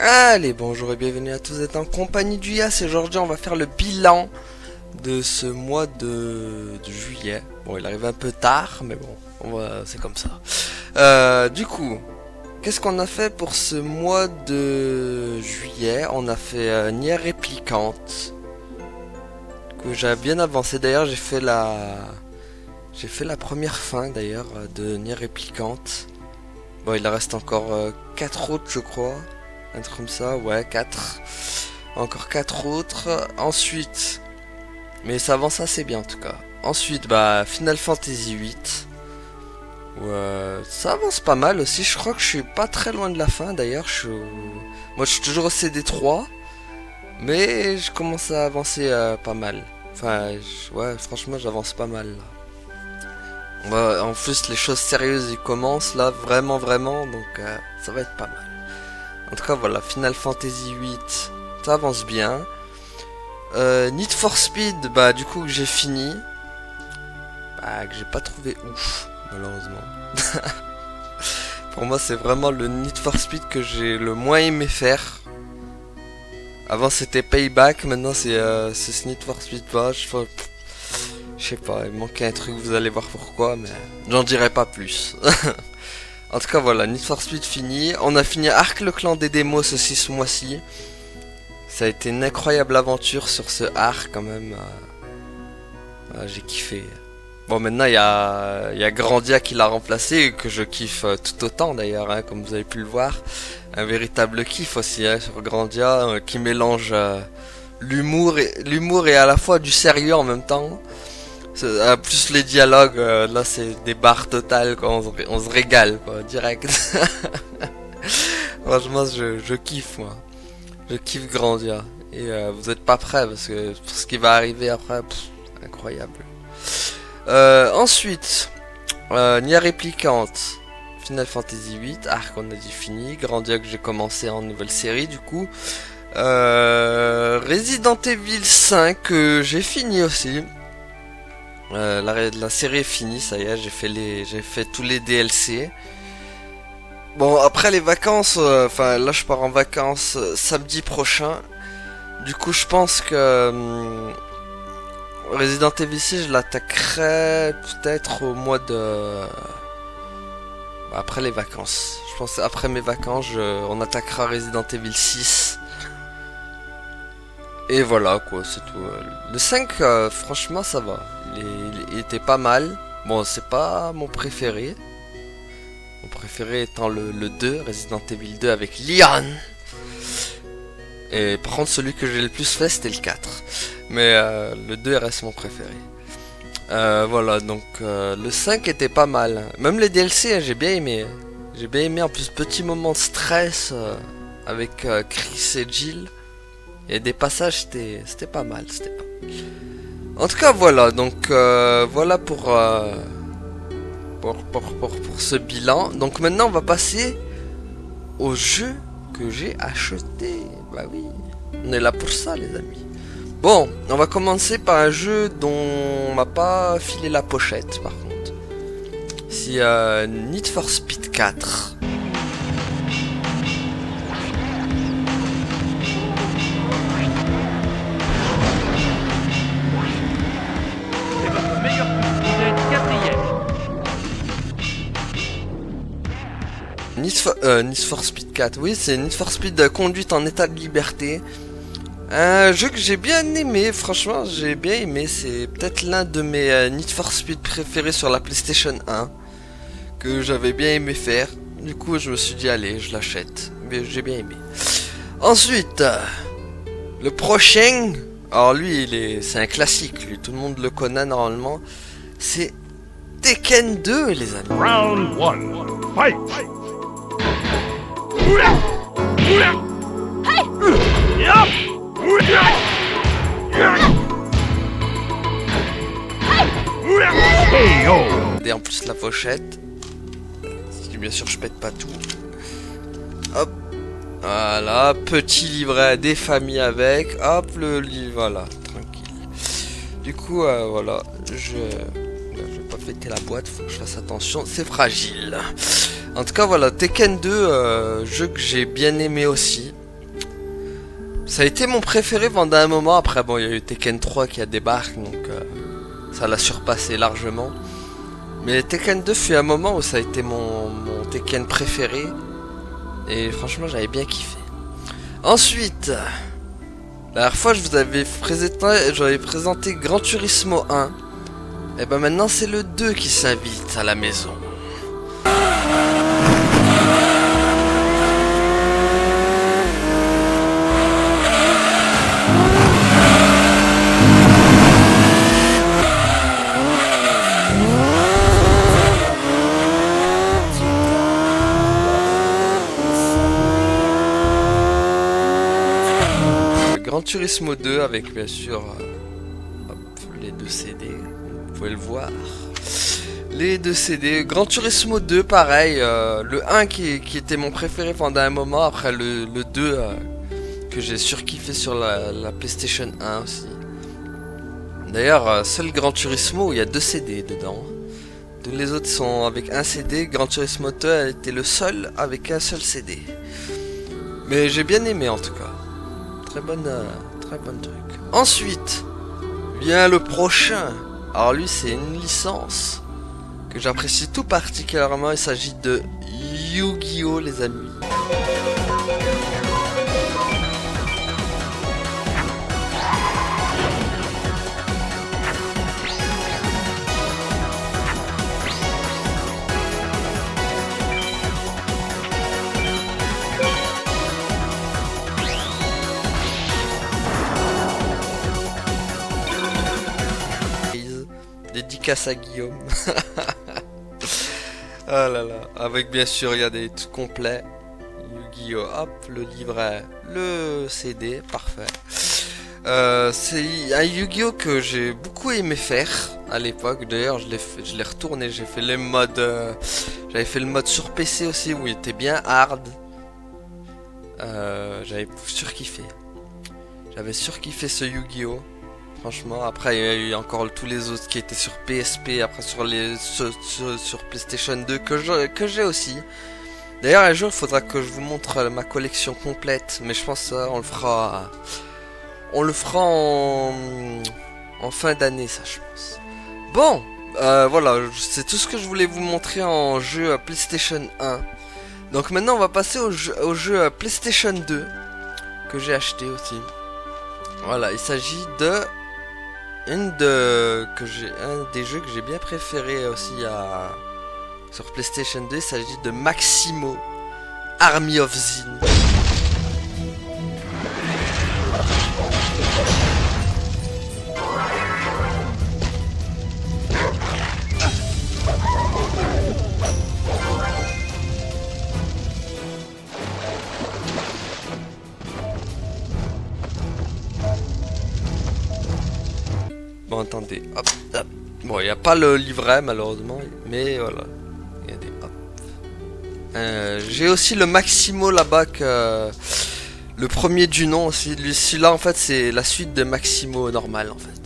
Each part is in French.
Allez, bonjour et bienvenue à tous, vous êtes en compagnie du Yas et aujourd'hui on va faire le bilan de ce mois de juillet. Bon, il arrive un peu tard, mais bon, c'est comme ça. Du coup, qu'est-ce qu'on a fait pour ce mois de juillet? On a fait Nier Replicante, que j'ai bien avancé. D'ailleurs, j'ai fait la première fin d'ailleurs de Nier Replicante. Bon, il en reste encore 4 autres, je crois. Un truc comme ça, ouais, 4. Encore 4 autres. Ensuite, mais ça avance assez bien en tout cas. Ensuite, bah, Final Fantasy 8. Ouais, ça avance pas mal aussi. Je crois que je suis pas très loin de la fin d'ailleurs. Moi, je suis toujours au CD3. Mais je commence à avancer pas mal. Enfin, ouais, franchement, j'avance pas mal là. Ouais, en plus, les choses sérieuses ils commencent là, vraiment, vraiment. Donc, ça va être pas mal. En tout cas, voilà, Final Fantasy 8, ça avance bien. Need for Speed, bah du coup que j'ai fini, bah que j'ai pas trouvé ouf, malheureusement. Pour moi, c'est vraiment le Need for Speed que j'ai le moins aimé faire. Avant c'était Payback, maintenant c'est ce Need for Speed pas. Je sais pas, il manquait un truc, vous allez voir pourquoi, mais j'en dirai pas plus. En tout cas voilà, Need for Speed fini. On a fini Arc le clan des démos aussi ce mois-ci. Ça a été une incroyable aventure sur ce arc quand même. J'ai kiffé. Bon, maintenant il y a Grandia qui l'a remplacé et que je kiffe tout autant d'ailleurs, hein, comme vous avez pu le voir. Un véritable kiff aussi hein, sur Grandia qui mélange l'humour et à la fois du sérieux en même temps. Plus les dialogues, là c'est des barres totales quoi, on se régale quoi, direct. Franchement je kiffe moi. Je kiffe Grandia. Et vous êtes pas prêts parce que pour ce qui va arriver après, incroyable. Ensuite, Nier Replicante, Final Fantasy 8, Arc on a dit fini, Grandia que j'ai commencé en nouvelle série du coup. Resident Evil 5 que j'ai fini aussi. La série est finie, ça y est, j'ai fait tous les DLC. Bon, après les vacances, enfin là je pars en vacances samedi prochain. Du coup, je pense que Resident Evil 6, je l'attaquerai peut-être au mois de... Après les vacances. Je pense après mes vacances, on attaquera Resident Evil 6. Et voilà quoi, c'est tout. Le 5, franchement, ça va. Il était pas mal. Bon, c'est pas mon préféré. Mon préféré étant le 2, Resident Evil 2 avec Leon. Et par contre, celui que j'ai le plus fait, c'était le 4. Mais le 2 reste mon préféré. Voilà, donc le 5 était pas mal. Même les DLC, j'ai bien aimé. J'ai bien aimé, en plus, petit moment de stress avec Chris et Jill. Et des passages, c'était pas mal. En tout cas, voilà. Donc, voilà pour ce bilan. Donc maintenant, on va passer au jeu que j'ai acheté. Bah oui, on est là pour ça, les amis. Bon, on va commencer par un jeu dont on m'a pas filé la pochette, par contre. C'est Need for Speed 4. C'est votre meilleur coup, vous êtes quatrième. Need for Speed 4, oui, c'est Need for Speed conduite en état de liberté. Un jeu que j'ai bien aimé, franchement, j'ai bien aimé. C'est peut-être l'un de mes Need for Speed préférés sur la PlayStation 1. Que j'avais bien aimé faire. Du coup, je me suis dit, allez, je l'achète. Mais j'ai bien aimé. Ensuite, le prochain. Alors lui, c'est un classique, lui. Tout le monde le connaît normalement. C'est Tekken 2, les amis. Round 1, fight! Et en plus la pochette. Si bien sûr je pète pas tout. Hop. Voilà, petit livret des familles avec. Hop, le livre, voilà, tranquille. Du coup, voilà, je vais pas péter la boîte, faut que je fasse attention, c'est fragile. En tout cas, voilà, Tekken 2, jeu que j'ai bien aimé aussi. Ça a été mon préféré pendant un moment. Après, bon, il y a eu Tekken 3 qui a débarqué, donc ça l'a surpassé largement. Mais Tekken 2 fut un moment où ça a été mon Tekken préféré. Et franchement, j'avais bien kiffé. Ensuite, la dernière fois, j'avais présenté Gran Turismo 1. Et ben maintenant, c'est le 2 qui s'invite à la maison. Gran Turismo 2 avec bien sûr hop, les deux CD, vous pouvez le voir. Les deux CD, Gran Turismo 2 pareil, le 1 qui était mon préféré pendant un moment, après le 2 que j'ai surkiffé sur la PlayStation 1 aussi. D'ailleurs, seul Gran Turismo où il y a 2 CD dedans. Tous les autres sont avec un CD, Gran Turismo 2 était le seul avec un seul CD. Mais j'ai bien aimé en tout cas. Très bonne truc. Ensuite, vient le prochain. Alors lui, c'est une licence que j'apprécie tout particulièrement. Il s'agit de Yu-Gi-Oh, les amis. Dédicace à Guillaume. Ah là là. Avec bien sûr, il y a des trucs complets. Yu-Gi-Oh! Hop, le livret, le CD, parfait. C'est un Yu-Gi-Oh! Que j'ai beaucoup aimé faire à l'époque. D'ailleurs, je l'ai retourné. J'ai fait les modes. J'avais fait le mode sur PC aussi où il était bien hard. J'avais surkiffé. J'avais surkiffé ce Yu-Gi-Oh! Franchement, après il y a eu encore tous les autres qui étaient sur PSP, après sur PlayStation 2 que j'ai aussi. D'ailleurs un jour il faudra que je vous montre ma collection complète, mais je pense que on le fera en fin d'année, ça je pense. Bon, voilà, c'est tout ce que je voulais vous montrer en jeu PlayStation 1. Donc maintenant on va passer au jeu PlayStation 2 que j'ai acheté aussi. Voilà, il s'agit de un des jeux que j'ai bien préféré aussi sur PlayStation 2, il s'agit de Maximo Army of Zin. Bon, attendez, hop, hop. Bon, il n'y a pas le livret malheureusement, mais voilà. Regardez, hop. J'ai aussi le Maximo là-bas, le premier du nom aussi. Celui-là, en fait, c'est la suite de Maximo normal, en fait.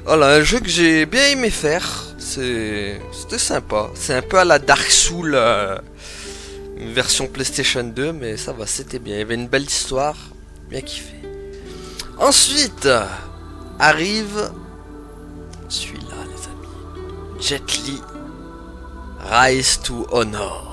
Voilà, un jeu que j'ai bien aimé faire. C'était sympa. C'est un peu à la Dark Souls, version PlayStation 2, mais ça va, c'était bien. Il y avait une belle histoire, bien kiffé. Ensuite, arrive celui-là, les amis. Jet Li Rise to Honor.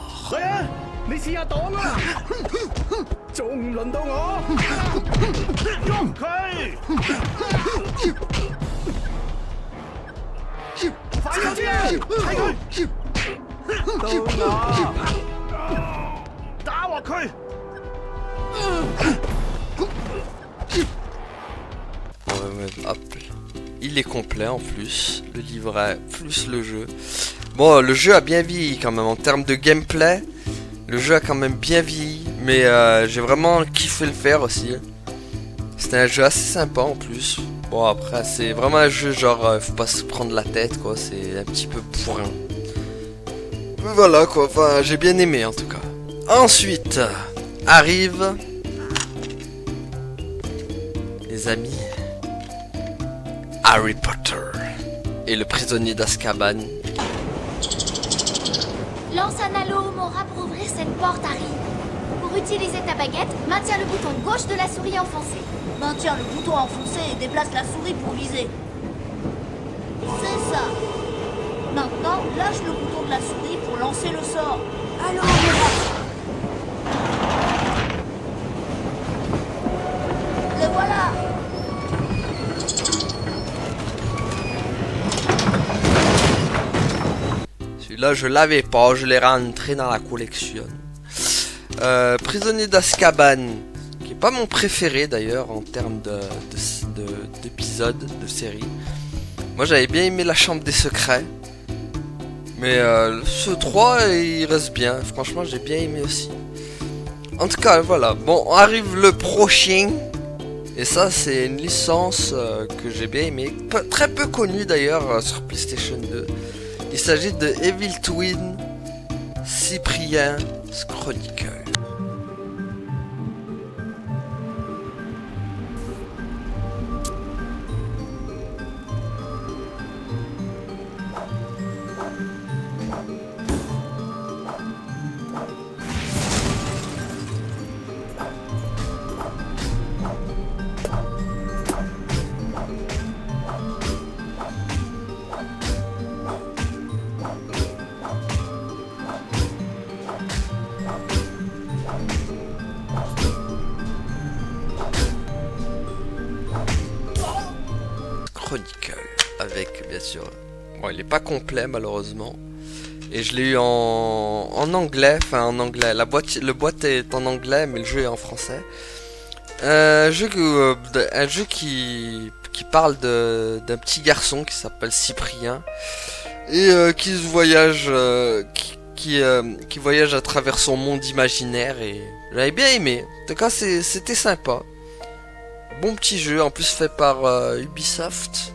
Hop. Il est complet en plus, le livret plus le jeu. Bon, le jeu a bien vieilli quand même en termes de gameplay. Le jeu a quand même bien vieilli, mais j'ai vraiment kiffé le faire aussi. C'était un jeu assez sympa en plus. Bon, après c'est vraiment un jeu genre faut pas se prendre la tête quoi, c'est un petit peu bourrin. Mais voilà quoi, enfin j'ai bien aimé en tout cas. Ensuite arrive les amis, Harry Potter et le prisonnier d'Azkaban. Lance un halo, Mora, pour ouvrir cette porte, Harry. Pour Pour utiliser ta baguette, maintiens le bouton gauche de la souris enfoncé. Maintiens le bouton enfoncé et déplace la souris pour viser. C'est ça. Maintenant, lâche le bouton de la souris pour lancer le sort. Alors, le voilà. Celui-là, je l'avais pas, je l'ai rentré dans la collection. Prisonnier d'Azkaban, qui est pas mon préféré d'ailleurs en termes d'épisodes, de série. Moi j'avais bien aimé la chambre des secrets. Mais ce 3 il reste bien, franchement j'ai bien aimé aussi. En tout cas voilà, bon on arrive le prochain. Et ça c'est une licence que j'ai bien aimé, très peu connue d'ailleurs sur PlayStation 2. Il s'agit de Evil Twin Cyprien Chronicle. Chronicle avec bien sûr, bon il est pas complet malheureusement et je l'ai eu en anglais, enfin en anglais, le boîte est en anglais mais le jeu est en français. Un jeu qui parle d'un petit garçon qui s'appelle Cyprien et qui voyage qui voyage à travers son monde imaginaire et j'avais bien aimé. En tout cas c'était sympa. Bon petit jeu, en plus fait par Ubisoft.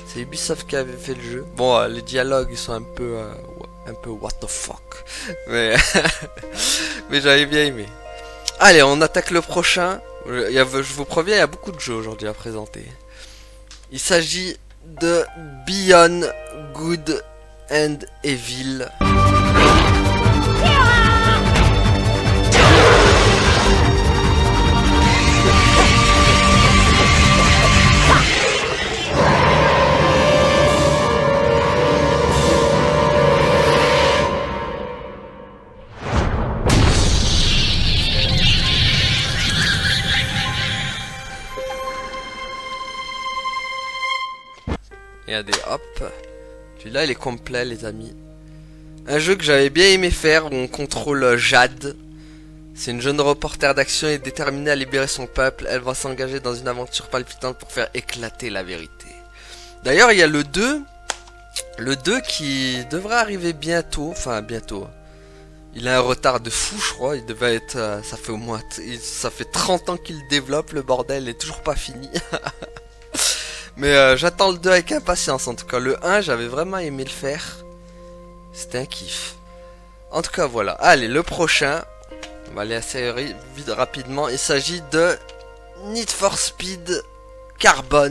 C'est Ubisoft qui avait fait le jeu. Bon, les dialogues ils sont un peu what the fuck. Mais, mais j'avais bien aimé. Allez, on attaque le prochain. Je vous préviens, il y a beaucoup de jeux aujourd'hui à présenter. Il s'agit de Beyond Good and Evil. Regardez, hop. Celui-là, il est complet, les amis. Un jeu que j'avais bien aimé faire, où on contrôle Jade. C'est une jeune reporter d'action et déterminée à libérer son peuple. Elle va s'engager dans une aventure palpitante pour faire éclater la vérité. D'ailleurs, il y a le 2. Le 2 qui devrait arriver bientôt. Enfin, bientôt. Il a un retard de fou, je crois. Il devait être... ça fait au moins... Ça fait 30 ans qu'il développe, le bordel. Il est toujours pas fini. Mais j'attends le 2 avec impatience en tout cas. Le 1 j'avais vraiment aimé le faire. C'était un kiff. En tout cas voilà. Allez le prochain. On va aller assez vite rapidement. Il s'agit de Need for Speed Carbon.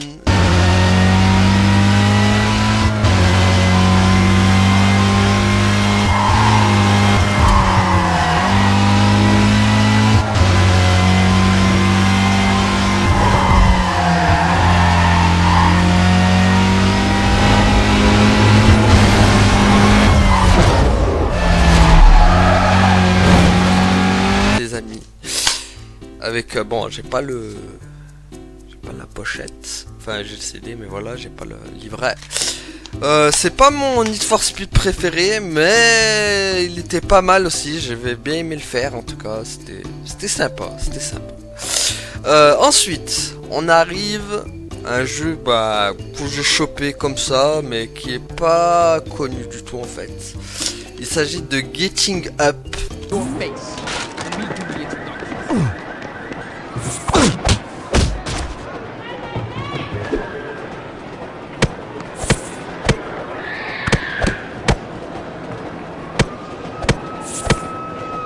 Avec bon j'ai pas la pochette, enfin j'ai le CD mais voilà j'ai pas le livret. C'est pas mon Need for Speed préféré mais il était pas mal aussi, j'avais bien aimé le faire en tout cas, c'était sympa, ensuite on arrive à un jeu que j'ai chopé comme ça mais qui est pas connu du tout en fait. Il s'agit de Getting Up.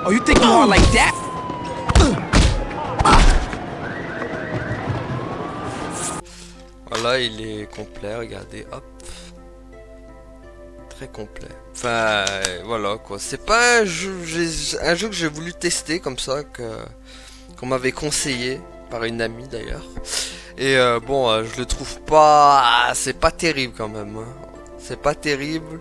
Oh, you think more like that? Voilà, il est complet, regardez, hop. très complet. Enfin, voilà quoi. C'est pas un jeu que j'ai voulu tester comme ça, qu'on m'avait conseillé par une amie d'ailleurs. Et bon, je le trouve pas, c'est pas terrible quand même. Hein. C'est pas terrible.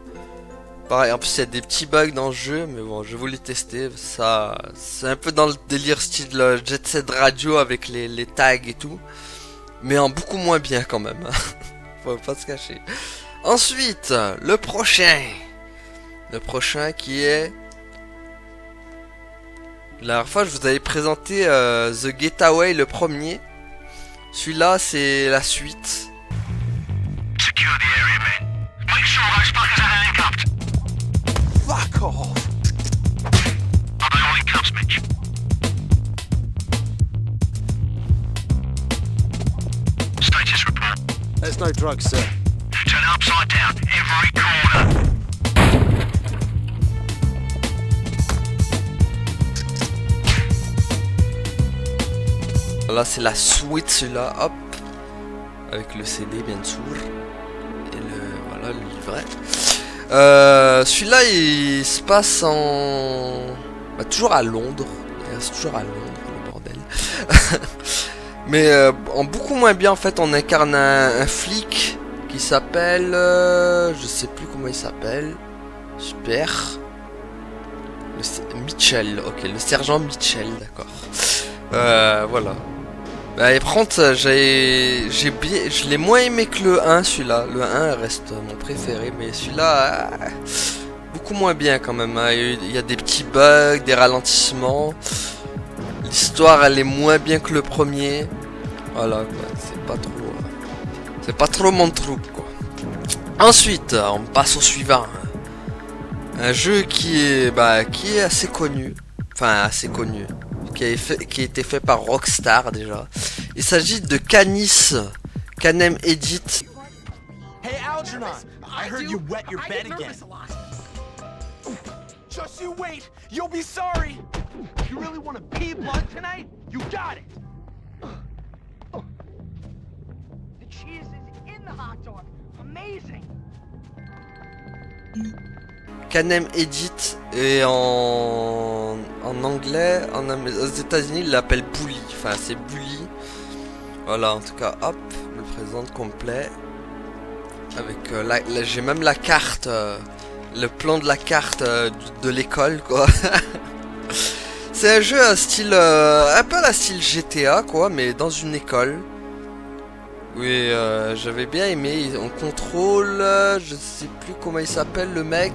Pareil, en plus il y a des petits bugs dans le jeu, mais bon, je voulais tester. Ça, c'est un peu dans le délire style Jet Set Radio avec les tags et tout, mais en beaucoup moins bien quand même. Hein. Faut pas se cacher. Ensuite, le prochain qui est... La dernière fois, je vous avais présenté The Getaway, le premier. Celui-là, c'est la suite. Secure the area, men. Make sure those fuckers are handcuffed. Fuck off. Are they all in cuffs, Mitch? Status report. There's no drugs, sir. Turn it upside down, every corner. Là, c'est la suite, celui-là, hop. Avec le CD, bien sûr. Et voilà, le livret. Celui-là, il se passe toujours à Londres. C'est toujours à Londres, le bordel. Mais en beaucoup moins bien, en fait, on incarne un flic qui s'appelle... je sais plus comment il s'appelle. Super. Mitchell, ok, le sergent Mitchell, d'accord. Voilà. Bah, et par contre, je l'ai moins aimé que le 1, celui-là. Le 1 reste mon préféré, mais celui-là, beaucoup moins bien quand même. Hein. Il y a des petits bugs, des ralentissements. L'histoire, elle est moins bien que le premier. Voilà, quoi. C'est pas trop mon truc, quoi. Ensuite, on passe au suivant. Un jeu qui est assez connu. Enfin, assez connu. Qui a été fait par Rockstar déjà. Il s'agit de Canis Canem Edit. Hey, Algernon, I heard you wet your bed again. Just you wait, you'll be sorry. You really want to pee blood tonight? You got it. The cheese is in the hot dog. Amazing. Canem Edit et en anglais, aux États-Unis, il l'appelle Bully. Enfin, c'est Bully. Voilà, en tout cas, hop, le présente complet. Avec j'ai même la carte, le plan de la carte de l'école, quoi. C'est un jeu à style, un peu à la style GTA, quoi, mais dans une école. Oui, j'avais bien aimé. On contrôle, je sais plus comment il s'appelle le mec.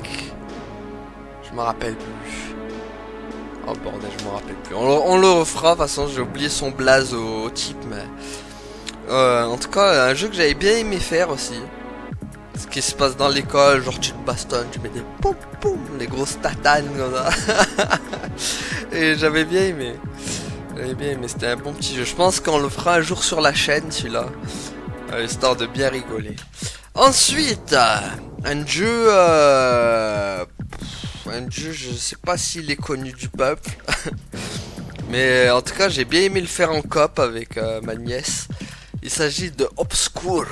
Je me rappelle plus. Oh bordel, je me rappelle plus. On le refera, de toute façon j'ai oublié son blaze au type, mais... en tout cas, un jeu que j'avais bien aimé faire aussi. Ce qui se passe dans l'école, genre tu te bastonnes, tu mets des poum poum, les grosses tatanes comme ça. Et j'avais bien aimé. C'était un bon petit jeu. Je pense qu'on le fera un jour sur la chaîne, celui-là. Histoire de bien rigoler. Ensuite, un jeu, je sais pas s'il est connu du peuple. Mais en tout cas, j'ai bien aimé le faire en coop avec ma nièce. Il s'agit de Obscure.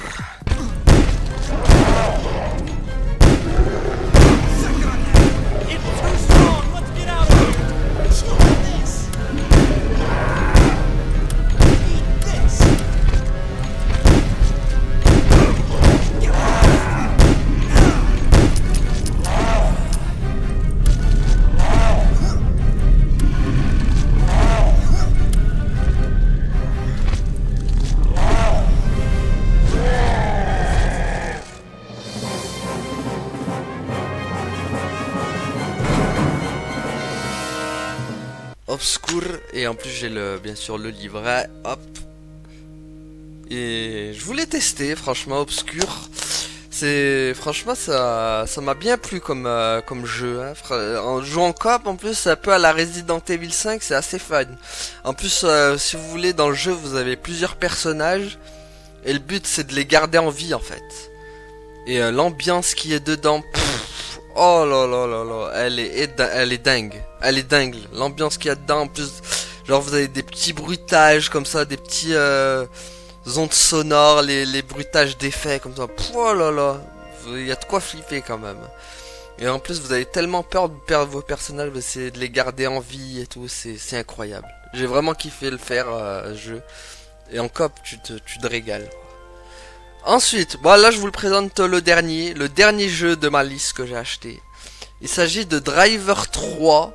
Obscure, et en plus j'ai bien sûr le livret, hop. Et je voulais tester, franchement, Obscure. Franchement, ça m'a bien plu comme jeu. Hein. En jouant en coop, en plus, c'est un peu à la Resident Evil 5, c'est assez fun. En plus, si vous voulez, dans le jeu, vous avez plusieurs personnages. Et le but, c'est de les garder en vie, en fait. Et l'ambiance qui est dedans... Oh là là là là, elle est dingue. Elle est dingue. L'ambiance qu'il y a dedans, en plus, genre vous avez des petits bruitages comme ça, des petits ondes sonores, les bruitages d'effets comme ça. Oh là là, il y a de quoi flipper quand même. Et en plus, vous avez tellement peur de perdre vos personnages, vous essayez de les garder en vie et tout, c'est incroyable. J'ai vraiment kiffé le faire, ce jeu. Et en coop, tu te régales. Ensuite, bon là je vous le présente le dernier jeu de ma liste que j'ai acheté. Il s'agit de Driver 3.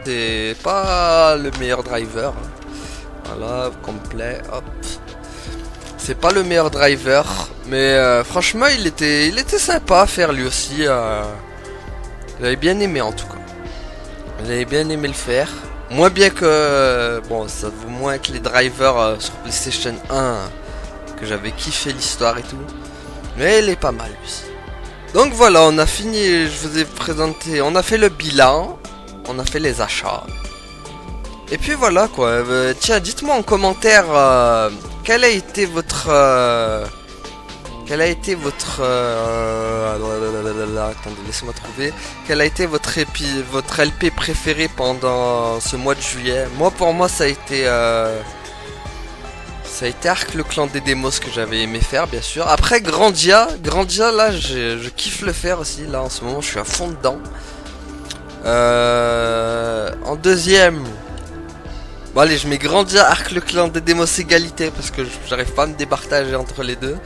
C'est pas le meilleur driver. Voilà, complet, hop. C'est pas le meilleur driver, mais franchement il était sympa à faire lui aussi. J'avais bien aimé en tout cas. J'avais bien aimé le faire. Moins bien que... bon, ça vaut moins que les drivers sur PlayStation 1, que j'avais kiffé l'histoire et tout. Mais il est pas mal lui aussi. Donc voilà, on a fini, je vous ai présenté, on a fait le bilan, on a fait les achats. Et puis voilà quoi, tiens, dites-moi en commentaire quel a été votre... attendez, laissez-moi trouver. Quel a été votre LP préféré pendant ce mois de juillet? Moi, pour moi, ça a été Ark le clan des démos que j'avais aimé faire, bien sûr. Après, Grandia, là, je kiffe le faire aussi. Là, en ce moment, je suis à fond dedans. En deuxième... bon allez, je mets Grandia, Ark le clan des démos égalité parce que j'arrive pas à me départager entre les deux.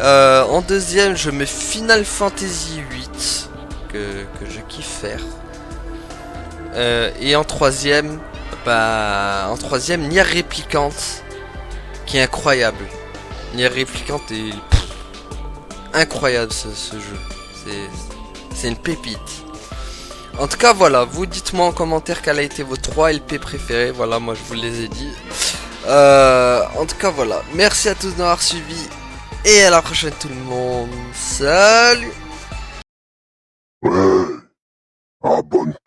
En deuxième, je mets Final Fantasy 8 que je kiffe faire. Et en troisième, Nier Replicant qui est incroyable. Nier Replicant est incroyable ce jeu. C'est une pépite. En tout cas, voilà, vous dites-moi en commentaire quel a été vos 3 LP préférés. Voilà, moi je vous les ai dit. En tout cas, voilà. Merci à tous d'avoir suivi. Et à la prochaine tout le monde. Salut! Ouais, abonne-toi.